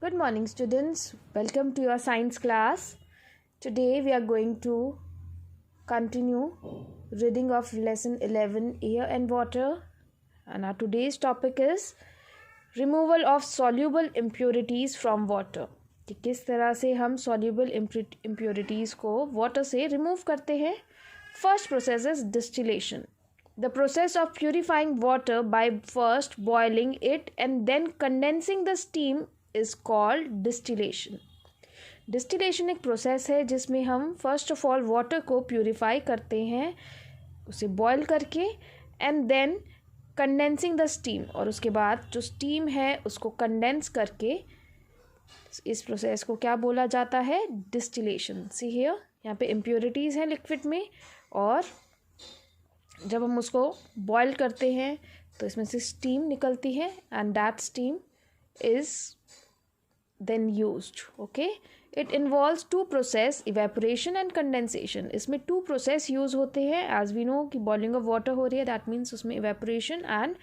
Good morning, students. Welcome to your science class. Today we are going to continue reading of lesson 11 Air and Water, and our today's topic is removal of soluble impurities from water. कि किस तरह से हम soluble impurities को water से remove करते हैं. First process is distillation. The process of purifying water by first boiling it and then condensing the steam is called distillation. Distillation एक प्रोसेस है जिसमें हम फर्स्ट ऑफ ऑल वाटर को purify करते हैं, उसे बॉयल करके, and then condensing the steam, और उसके बाद जो स्टीम है उसको कंडेंस करके इस प्रोसेस को क्या बोला जाता है? डिस्टिलेशन. सी हियर, यहाँ पे इम्प्योरिटीज़ हैं लिक्विड में, और जब हम उसको बॉयल करते हैं तो इसमें से स्टीम निकलती है and that steam is then used. Okay, it involves two process, evaporation and condensation. इसमें two process use होते हैं. As we know कि boiling of water हो रही है, that means उसमें evaporation and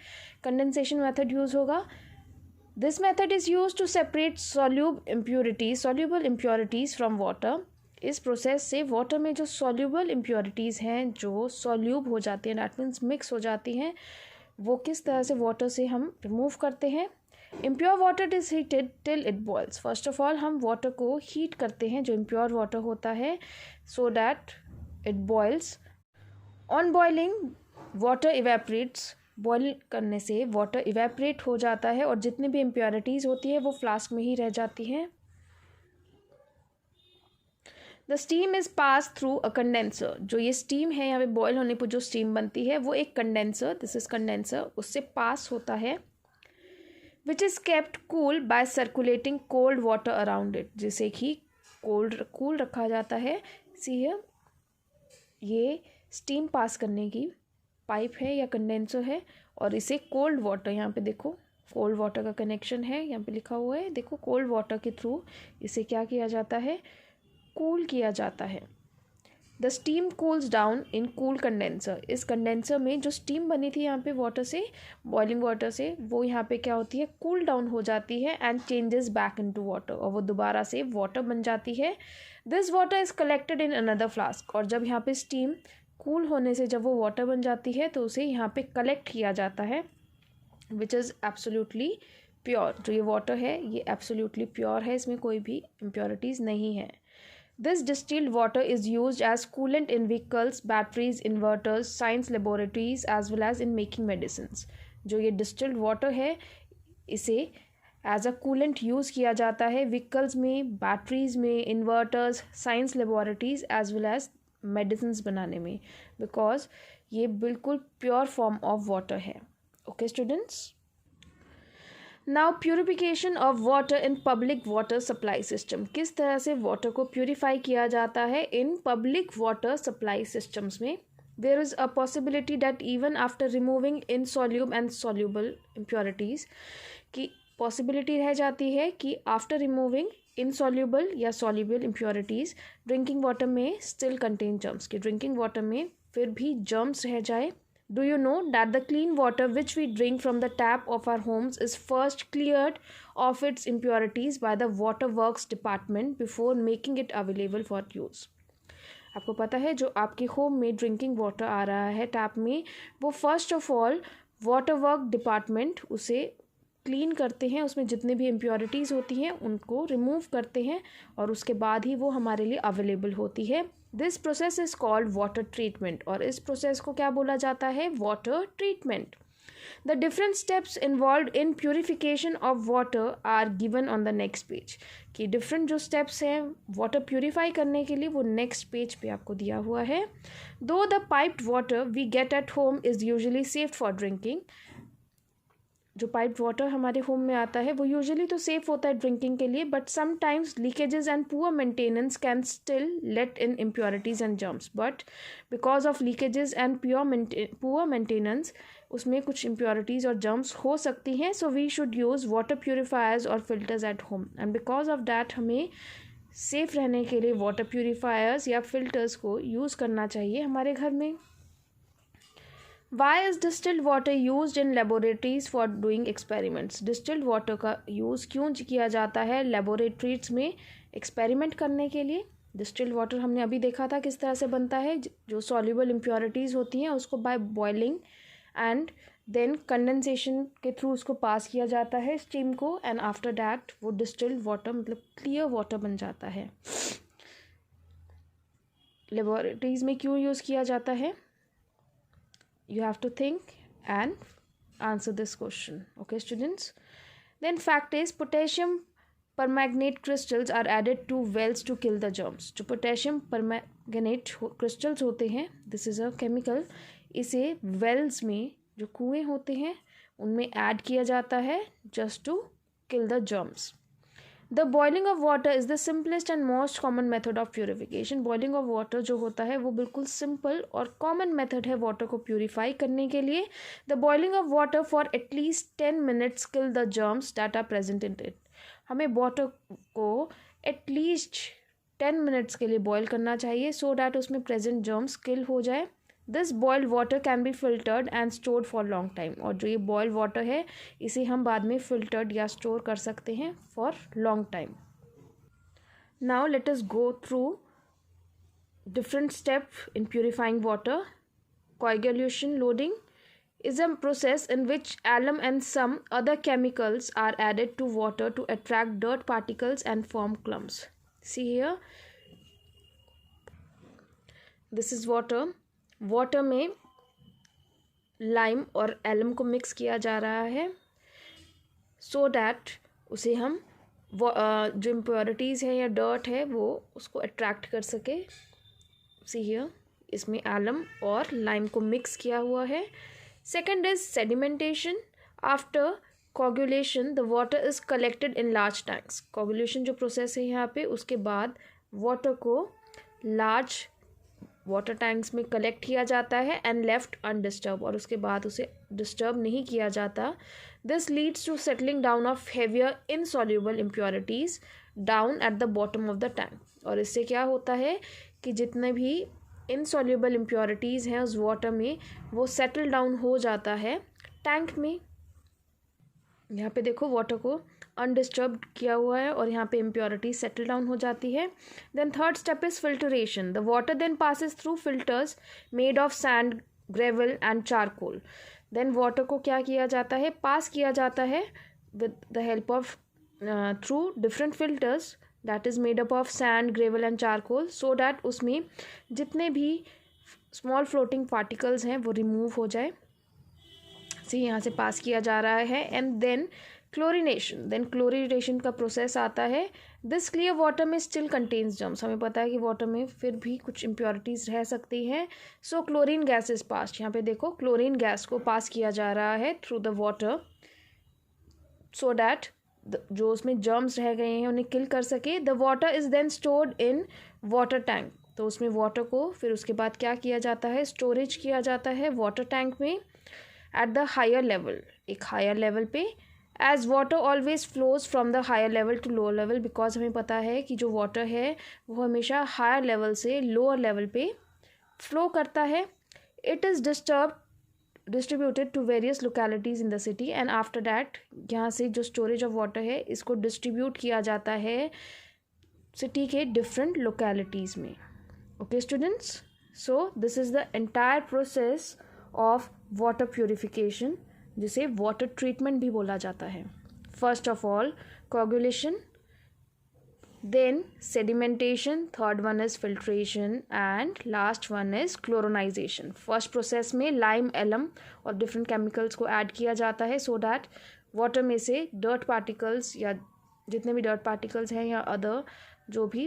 condensation method use होगा. This method is used to separate soluble impurities from water. इस प्रोसेस से वाटर में जो soluble impurities हैं, जो solute हो जाती हैं, that means mix हो जाती हैं, वो किस तरह से वाटर से हम रिमूव करते हैं. Impure water is heated till it boils. First of all हम वाटर को हीट करते हैं, जो इम्प्योर वाटर होता है, so that it boils. On boiling water evaporates. Boil करने से वाटर इवेपरेट हो जाता है और जितनी भी इम्प्योरिटीज़ होती है वो फ्लास्क में ही रह जाती हैं. The steam is pass through a condenser. जो ये स्टीम है, यहाँ पे बॉयल होने पर जो स्टीम बनती है वो एक कंडेंसर, दिस इज़ कंडेंसर, उससे पास होता है, which is kept cool by circulating cold water around it. जिसे कि कूल रखा जाता है. सी हियर, ये स्टीम पास करने की पाइप है या कंडेंसर है, और इसे कोल्ड वाटर, यहाँ पे देखो कोल्ड वाटर का कनेक्शन है, यहाँ पे लिखा हुआ है, देखो कोल्ड वाटर के थ्रू इसे क्या किया जाता है? कूल किया जाता है. The steam cools down in cool condenser. इस कंडेंसर में जो स्टीम बनी थी यहाँ पे वाटर से, बॉइलिंग वाटर से, वो यहाँ पे क्या होती है? कूल डाउन हो जाती है and changes back into water, और वो दोबारा से वाटर बन जाती है. This water is collected in another flask. और जब यहाँ पे स्टीम कूल होने से जब वो वाटर बन जाती है तो उसे यहाँ पे कलेक्ट किया जाता है, विच इज़ एब्सोल्युटली प्योर. जो ये वाटर है ये एब्सोल्युटली प्योर है, इसमें कोई भी इम्प्योरिटीज़ नहीं है. This distilled water is used as coolant in vehicles, batteries, inverters, science laboratories as well as in making medicines. जो ये distilled water है इसे as a coolant use किया जाता है vehicles में, batteries में, inverters, science laboratories as well as medicines बनाने में, because ये बिल्कुल pure form of water है. Okay students? Now purification of water in public water supply system. किस तरह से वाटर को प्यूरिफाई किया जाता है in public water supply systems में. There is a possibility that even after removing insoluble and soluble impurities, की पॉसिबिलिटी रह जाती है कि आफ्टर रिमूविंग इनसॉल्यूबल या सॉल्यूबल इम्प्योरिटीज़ ड्रिंकिंग वाटर में स्टिल कंटेन जर्म्स, कि ड्रिंकिंग वाटर में फिर भी जर्म्स रह जाए. Do you know that the clean water which we drink from the tap of our homes is first cleared of its impurities by the water works department before making it available for use? आपको पता है जो आपके home में drinking water आ रहा है tap में, वो first of all water work department उसे क्लीन करते हैं, उसमें जितने भी इम्प्योरिटीज़ होती हैं उनको रिमूव करते हैं, और उसके बाद ही वो हमारे लिए अवेलेबल होती है. This process is called water treatment, और इस प्रोसेस को क्या बोला जाता है? Water treatment. The different steps involve in purification of water are given on the next page. कि डिफरेंट जो स्टेप्स हैं वाटर प्योरीफाई करने के लिए वो नेक्स्ट पेज पे आपको दिया हुआ है. Though the piped water we get at home is usually safe for drinking. जो पाइप्ड वाटर हमारे होम में आता है वो यूजुअली तो सेफ़ होता है ड्रिंकिंग के लिए, but sometimes leakages and poor maintenance can still let in impurities and germs. But because of leakages and poor maintenance उसमें कुछ इम्प्योरिटीज़ और जर्म्स हो सकती हैं. So we should use water purifiers और filters at home, and because of that हमें safe रहने के लिए वाटर प्योरीफायर्स या फिल्टर्स को यूज़ करना चाहिए हमारे घर में. Why is distilled water use in laboratories for doing experiments? Distilled water का यूज़ क्यों किया जाता है लेबोरेटरीज में एक्सपेरिमेंट करने के लिए? डिस्टिल्ड वाटर हमने अभी देखा था किस तरह से बनता है, जो सॉल्युबल इम्प्योरिटीज़ होती हैं उसको by boiling and then condensation के थ्रू उसको पास किया जाता है स्टीम को, एंड आफ्टर दैट वो डिस्टिल्ड वाटर मतलब क्लियर वाटर बन जाता है। लेबोरेटरीज में क्यों यूज़ किया जाता है? You have to think and answer this question. Okay, students? Then fact is potassium permanganate crystals are added to wells to kill the germs. जो potassium permanganate crystals होते हैं, this is a chemical, इसे wells में जो कुएं होते हैं उनमें ऐड किया जाता है just to kill the germs. The boiling of water is the simplest and most common method of purification. Boiling of water जो होता है वो बिल्कुल सिंपल और कॉमन मेथड है वाटर को प्योरीफाई करने के लिए। The boiling of water for at least 10 minutes kill the germs that are present in it. हमें वाटर को एटलीस्ट 10 मिनट्स के लिए बॉयल करना चाहिए सो डैट उसमें प्रेजेंट जर्म्स किल हो जाए। This boiled water can be filtered and stored for long time. और जो ये बॉइल्ड वाटर है इसे हम बाद में फिल्टर्ड या स्टोर कर सकते हैं for long time. Now let us go through different step in purifying water. Coagulation loading is a process in which alum and some other chemicals are added to water to attract dirt particles and form clumps. See here, this is water. Water में lime और alum को mix किया जा रहा है so that उसे हम जो इम्प्योरिटीज़ है या डर्ट है वो उसको अट्रैक्ट कर सके। सी हियर, इसमें एलम और लाइम को मिक्स किया हुआ है। Second is sedimentation. After coagulation the water is collected in large tanks. Coagulation जो प्रोसेस है यहाँ पे, उसके बाद वाटर को लार्ज वाटर टैंक्स में कलेक्ट किया जाता है एंड लेफ्ट अनडिस्टर्ब, और उसके बाद उसे डिस्टर्ब नहीं किया जाता। This leads to settling down of heavier insoluble impurities down at the bottom of the tank. और इससे क्या होता है कि जितने भी इनसॉल्युबल इम्प्योरिटीज़ हैं उस वाटर में वो सेटल डाउन हो जाता है टैंक में। यहाँ पे देखो वाटर को अनडिस्टर्ब किया हुआ है और यहाँ पे इम्प्योरिटी सेटल डाउन हो जाती है। Then third step is filtration. The water then passes through filters made of sand, gravel and charcoal. Then water को क्या किया जाता है, पास किया जाता है with the help of through different filters that is made up of sand, gravel and charcoal, so that उसमें जितने भी स्मॉल फ्लोटिंग पार्टिकल्स हैं वो रिमूव हो जाए। सी यहाँ से पास किया जा रहा है। And then chlorination. Then chlorination का प्रोसेस आता है। दिस क्लियर वाटर में स्टिल कंटेन्स जर्म्स। हमें पता है कि वाटर में फिर भी कुछ इम्प्योरिटीज़ रह सकती हैं, so chlorine gas is pass. यहाँ पे देखो क्लोरीन गैस को पास किया जा रहा है through the water so that जो उसमें जर्म्स रह गए हैं उन्हें किल कर सके। The water is then stored in water tank. तो उसमें वाटर को फिर उसके बाद क्या किया जाता है, स्टोरेज किया जाता है वाटर टैंक में एट द हायर लेवल, एक हायर लेवल पे। As water always flows from the higher level to lower level, because हमें पता है कि जो वाटर है वो हमेशा हायर लेवल से लोअर लेवल पे फ्लो करता है। It is distributed to various localities in the city and after that यहाँ से जो स्टोरेज ऑफ वाटर है इसको डिस्ट्रीब्यूट किया जाता है सिटी के डिफरेंट लोकेलिटीज़ में। Okay students, so this is the entire process of water purification, जिसे वाटर ट्रीटमेंट भी बोला जाता है। First of all coagulation, then sedimentation, third one is filtration and last one is chlorination. First process में lime, alum और different chemicals को add किया जाता है सो डैट वाटर में से डर्ट पार्टिकल्स या जितने भी डर्ट पार्टिकल्स हैं या अदर जो भी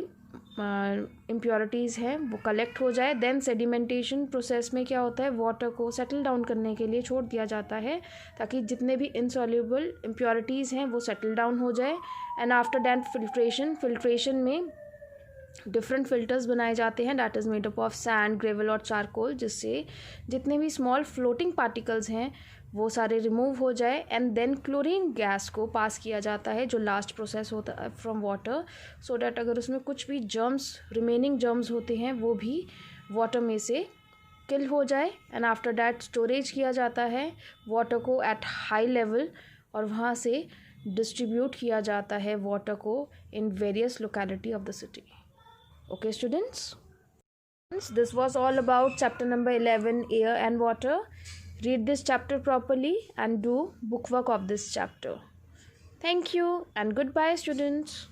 इम्प्योरिटीज़ हैं वो कलेक्ट हो जाए। देन सेडिमेंटेशन प्रोसेस में क्या होता है, वाटर को सेटल डाउन करने के लिए छोड़ दिया जाता है ताकि जितने भी इनसॉल्युबल इम्प्योरिटीज़ हैं वो सेटल डाउन हो जाए। एंड आफ्टर दैट फिल्ट्रेशन में डिफरेंट फिल्टर्स बनाए जाते हैं that is made up of sand, gravel और चारकोल, जिससे जितने भी स्मॉल फ्लोटिंग पार्टिकल्स हैं वो सारे रिमूव हो जाए। एंड देन क्लोरीन गैस को पास किया जाता है जो लास्ट प्रोसेस होता है फ्रॉम वाटर, सो डैट अगर उसमें कुछ भी जर्म्स, रिमेनिंग जर्म्स होते हैं वो भी वाटर में से किल हो जाए एंड आफ्टर दैट स्टोरेज किया जाता है वाटर को एट हाई लेवल और वहाँ से डिस्ट्रीब्यूट किया जाता है वाटर को in various locality of the city. Okay students, this was all about chapter number 11, air and water. Read this chapter properly and do book work of this chapter. Thank you and goodbye students.